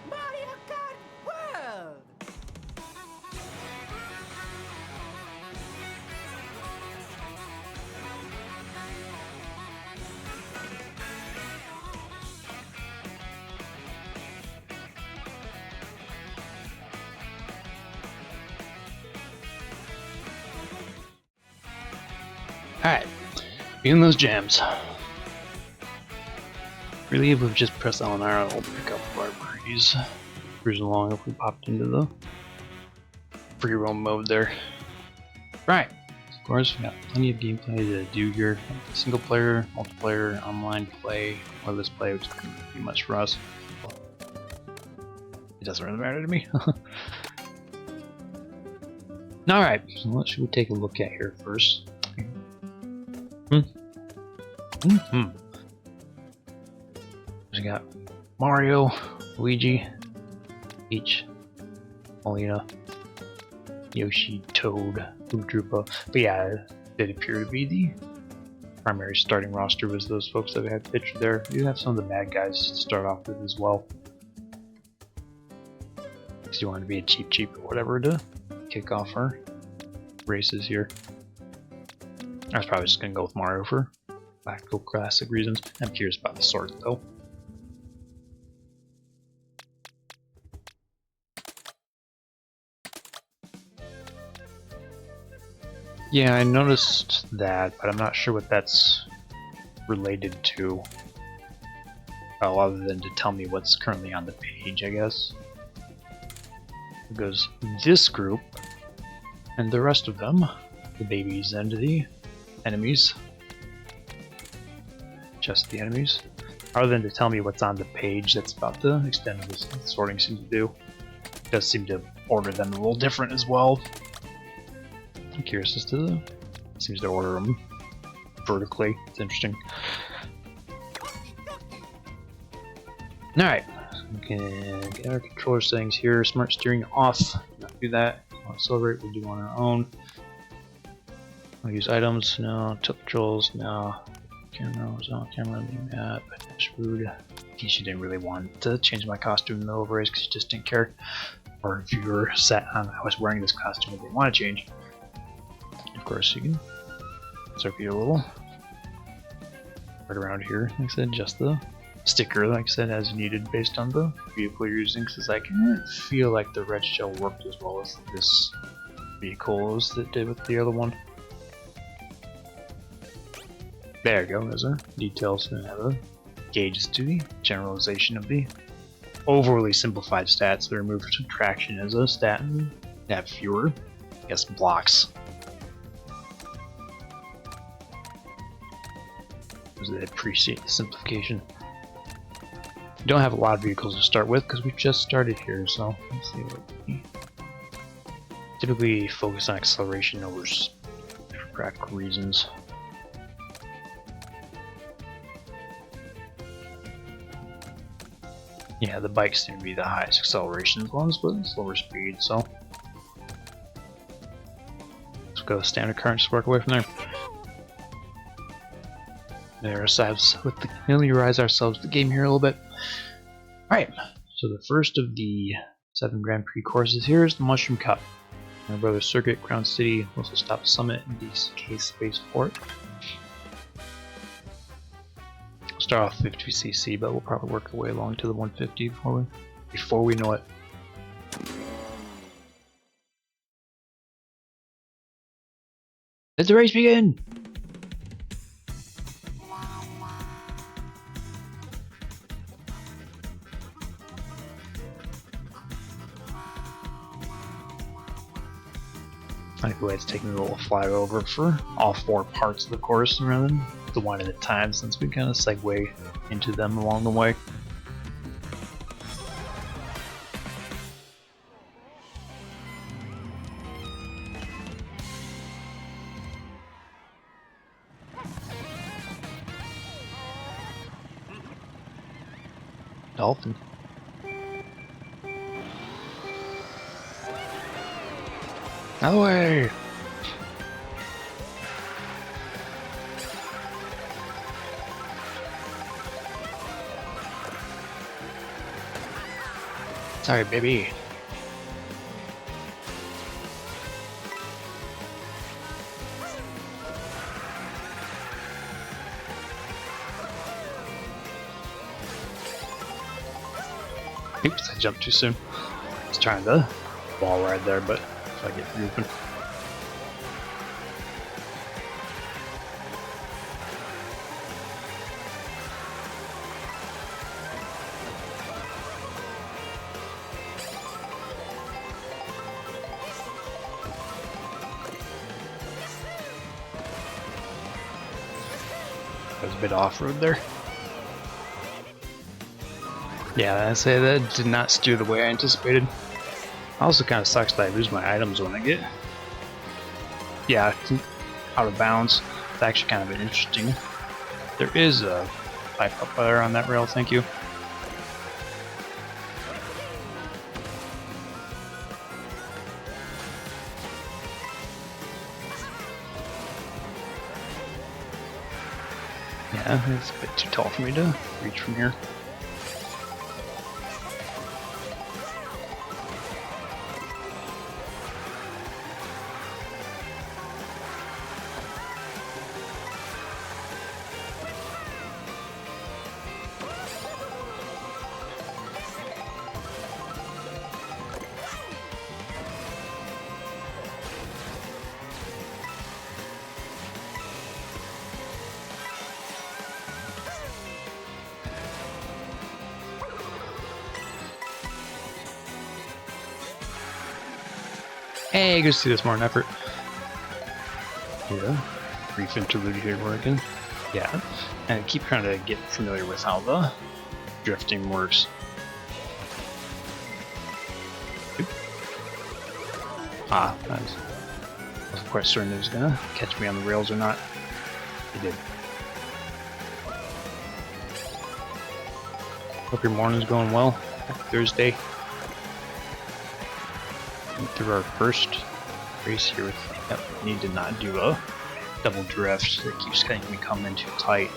Mario Kart World! Alright, begin those jams. Relieve, we've just pressed L and R, we'll pick up our breeze. Cruise along if we popped into the free roam mode there. Right, of course, we got plenty of gameplay to do here. Single player, multiplayer, online play, wireless play, which is going to be much for us. It doesn't really matter to me. Alright, so what should we take a look at here first? We got Mario, Luigi, Peach, Molina, Yoshi, Toad, Boop. But yeah, it did appear to be the primary starting roster was those folks that we had pictured there. We do have some of the bad guys to start off with as well. Because you want to be a cheap or whatever to kick off our races here. I was probably just going to go with Mario for practical classic reasons. I'm curious about the sword though. Yeah, I noticed that, but I'm not sure what that's related to. Well, other than to tell me what's currently on the page, I guess. It goes this group and the rest of them, the babies and the enemies. Just the enemies. Other than to tell me what's on the page, that's about the extent of this sorting seems to do. It does seem to order them a little different as well. I'm curious as to the... It seems to order them vertically. It's interesting. Alright. We can get our controller settings here. Smart steering off. Not do that. Accelerate, we'll do on our own. I'll use items, no. Tilt controls, no. Camera, no. Camera, map. Dashboard. In case you didn't really want to change my costume in the middle of a race because you just didn't care. Or if you were set on I was wearing this costume and didn't want to change. Of course, you can circuit a little. Right around here, like I said, just the sticker, like I said, as needed based on the vehicle you're using, because I can't feel like the red shell worked as well as this vehicle as it did with the other one. There you go, there's our details and have a gauge to the generalization of the overly simplified stats. The remove subtraction as a stat and have fewer, I guess, blocks. I appreciate the simplification. We don't have a lot of vehicles to start with because we've just started here, so let's see what we typically focus on acceleration over for practical reasons. Yeah, the bikes seem to be the highest acceleration ones, but slower speed, so let's go standard car and just work away from there. Familiarize ourselves with the game here a little bit. Alright, so the first of the 7 Grand Prix courses here is the Mushroom Cup. My brother's Circuit, Crown City, Whistlestop Summit, and DK Spaceport. We'll start off 50cc, but we'll probably work our way along to the 150 before we know it. Let the race begin! I like the way it's taking a little flyover for all 4 parts of the course rather than the one at a time, since we kind of segue into them along the way. Dolphin. Out of the way! Sorry, baby. Oops, I jumped too soon. I was trying to ball ride there, but if I get open. I was a bit off-road there. Yeah, I say that did not steer the way I anticipated. Also kind of sucks that I lose my items when I get out of bounds. It's actually kind of interesting. There is a pipe up there on that rail, thank you. Yeah, it's a bit too tall for me to reach from here. Hey, good to see this more in effort. Yeah, brief interlude here working. Yeah, and I keep trying to get familiar with how the drifting works. Oop. Ah, I wasn't quite certain it was gonna catch me on the rails or not. It did. Hope your morning's going well. Happy Thursday. Through our first race here with need to not do a double drift that keeps making me come in too tight.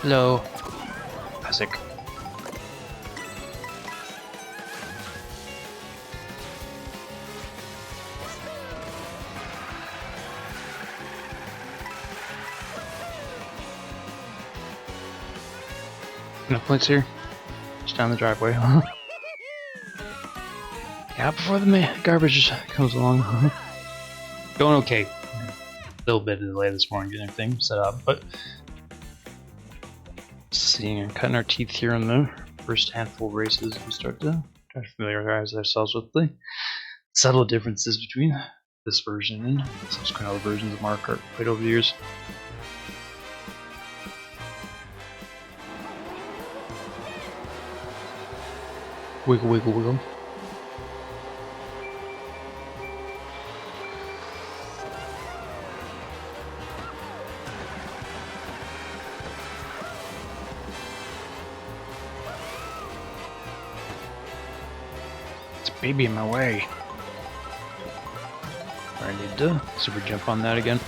Hello. Classic. No points here. Just down the driveway. Yeah, before the garbage comes along. Going okay. A little bit of delay this morning getting everything set up, but seeing cutting our teeth here in the first handful of races, we start to try to familiarize ourselves with the subtle differences between this version and subsequent other versions of Mario Kart played over the years. Wiggle, wiggle, wiggle. It's a baby in my way. I need to super jump on that again.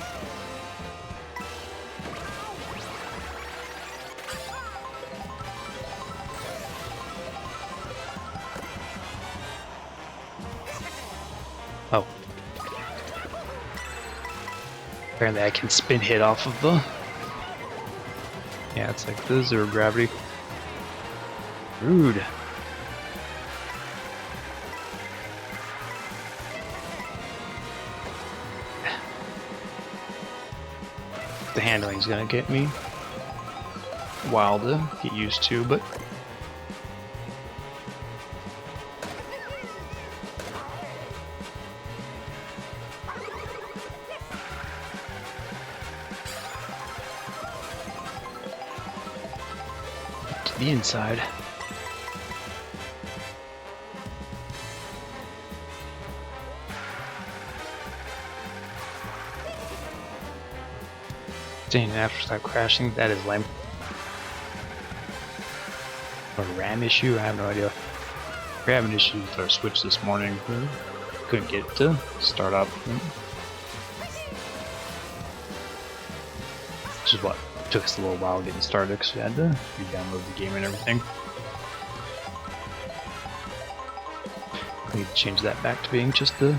Oh. Apparently I can spin hit off of the... Yeah, it's like the zero gravity. Rude. The handling's gonna get me a while to get used to, but... the inside. Dang, after start crashing, that is lame. A RAM issue? I have no idea. We're having issues with our Switch this morning. Couldn't get it to start up. Which is what took us a little while getting started because we had to re-download the game and everything. We need to change that back to being just the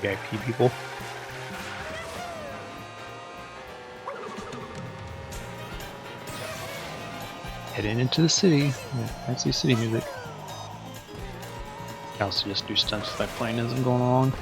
VIP people. Heading into the city. Yeah, fancy city music. I also just do stunts with my plane as I'm going along.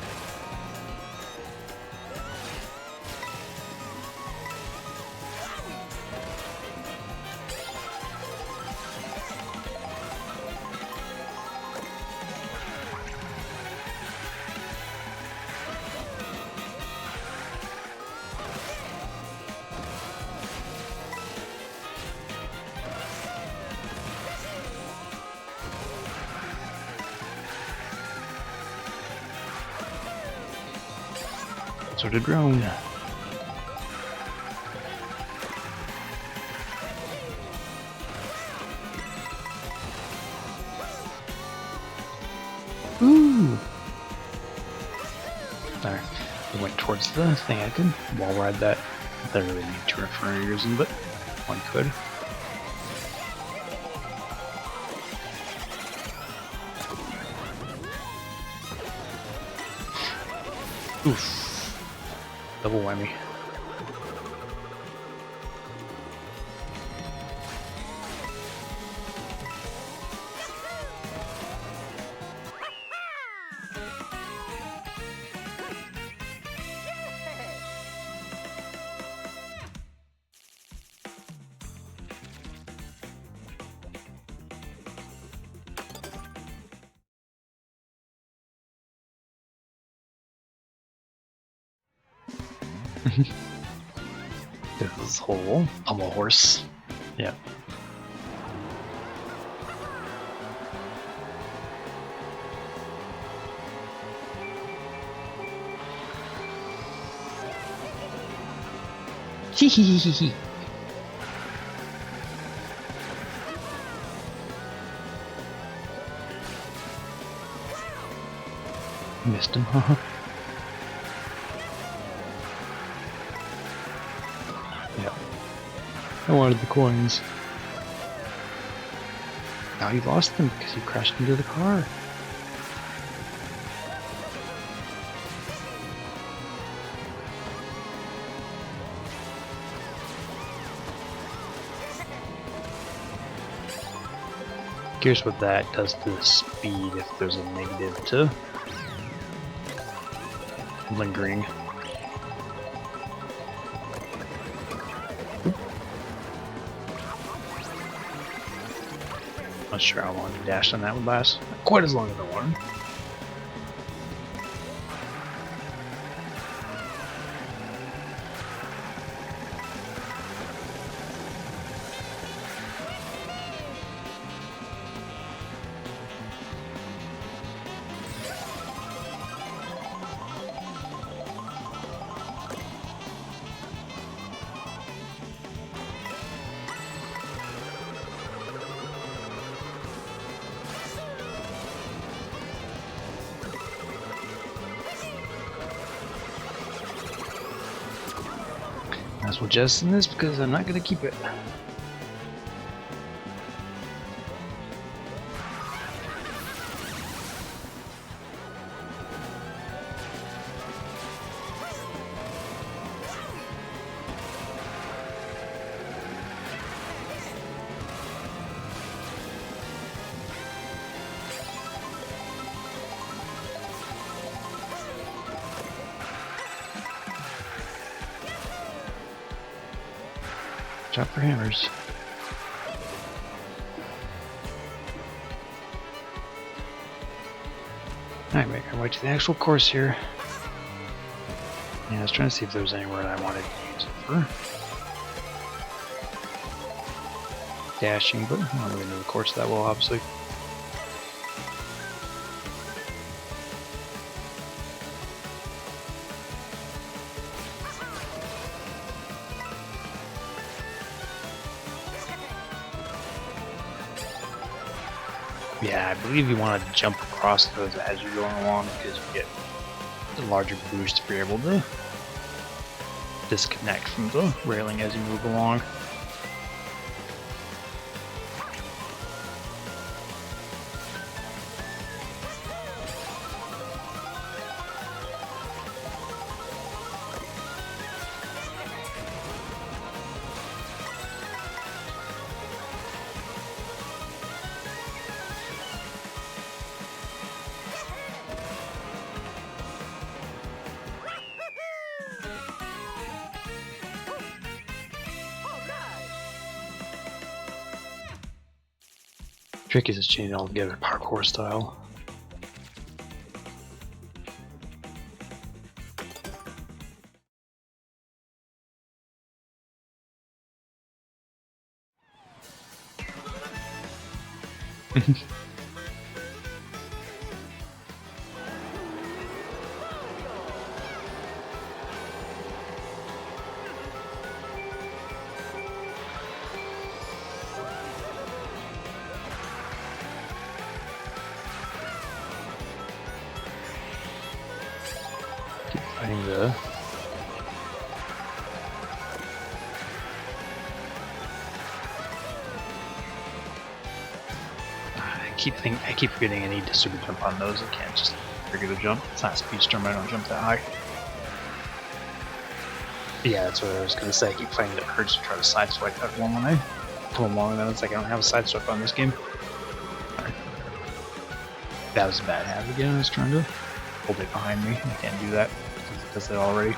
Sort of drone. Ooh! There. We went towards the thing. I could wall ride that. I really need to for any reason, but one could. Oof. Double whammy. This whole pummel horse. Yeah. Hee. Missed him, huh? Yep. I wanted the coins. Now you lost them because you crashed into the car. Curious what that does to the speed if there's a negative to lingering. Not sure how long the dash on that would last. Not quite as long as I wanted. Might as well jettison this because I'm not going to keep it. Watch out for hammers. Alright, make our way to the actual course here. Yeah, I was trying to see if there was anywhere that I wanted to use it for dashing, but I don't really know the course that well, obviously. Yeah, I believe you want to jump across those as you're going along because you get the larger boost if you're able to disconnect from the railing as you move along. Trick is just changing altogether parkour style. Keep fighting the I keep forgetting I need to super jump on those. I can't just regular jump. It's not speed storm, I don't jump that high. Yeah, that's what I was gonna say. I keep finding it hurts to try to sideswipe that one when I come along, and then it's like I don't have a sideswipe on this game. Right. That was a bad habit again. I was trying to hold it behind me. I can't do that because it does that already.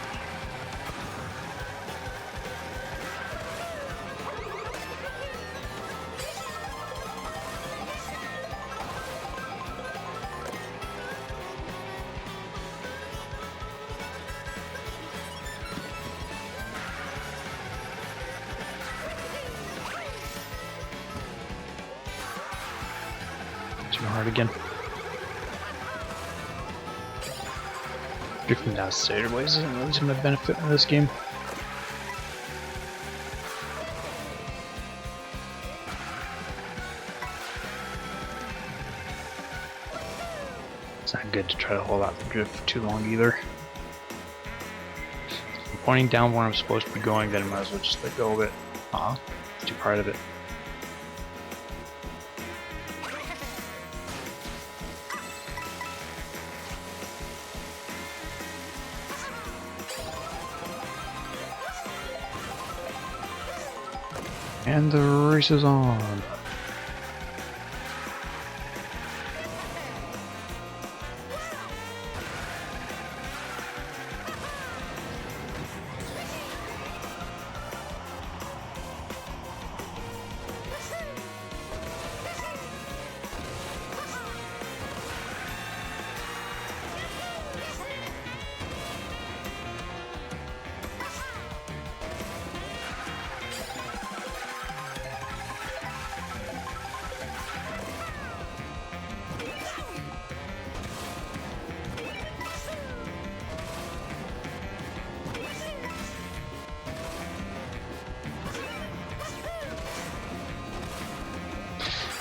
Too hard again. Drifting down stairways isn't really to my benefit in this game. It's not good to try to hold out the drift for too long either. If I'm pointing down where I'm supposed to be going, then I might as well just let go of it. Too part of it. And the race is on.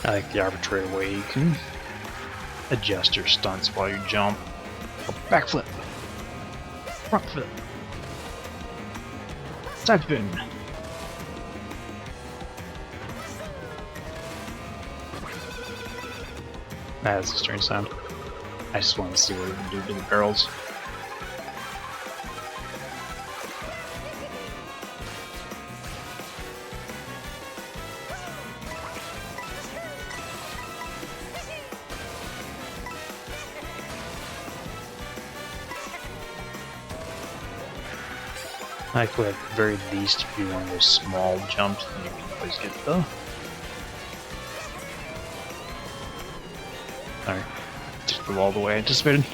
I like the arbitrary way you can adjust your stunts while you jump. Backflip, front flip, side spin. That's a strange sound. I just want to see what it can do to the barrels. I could at the very least be one of those small jumps and you can always get the... Alright, just go all the way I anticipated.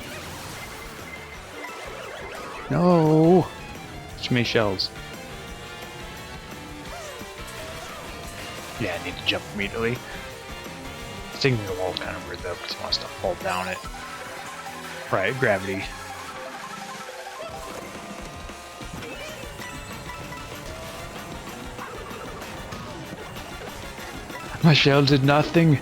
No! Too many shells. Yeah, I need to jump immediately. Sticking to the wall is kind of weird though, because I want to fall down it. Right, gravity. My shell did nothing.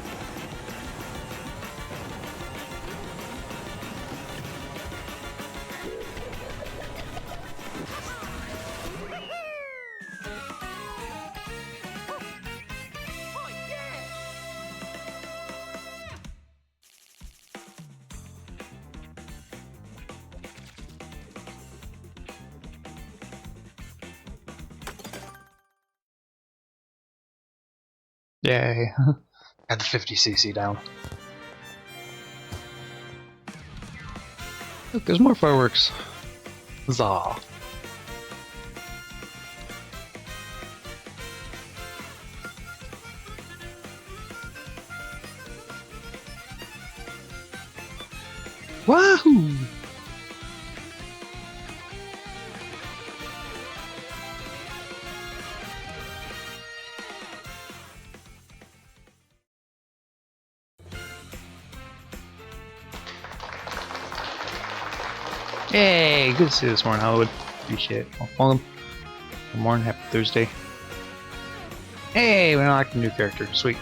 Yay. Got the 50cc down. Look, there's more fireworks. Huzzah. Wahoo! Hey, good to see you this morning, Hollywood. Appreciate it. Welcome. Good morning, happy Thursday. Hey, we unlocked a new character. Sweet.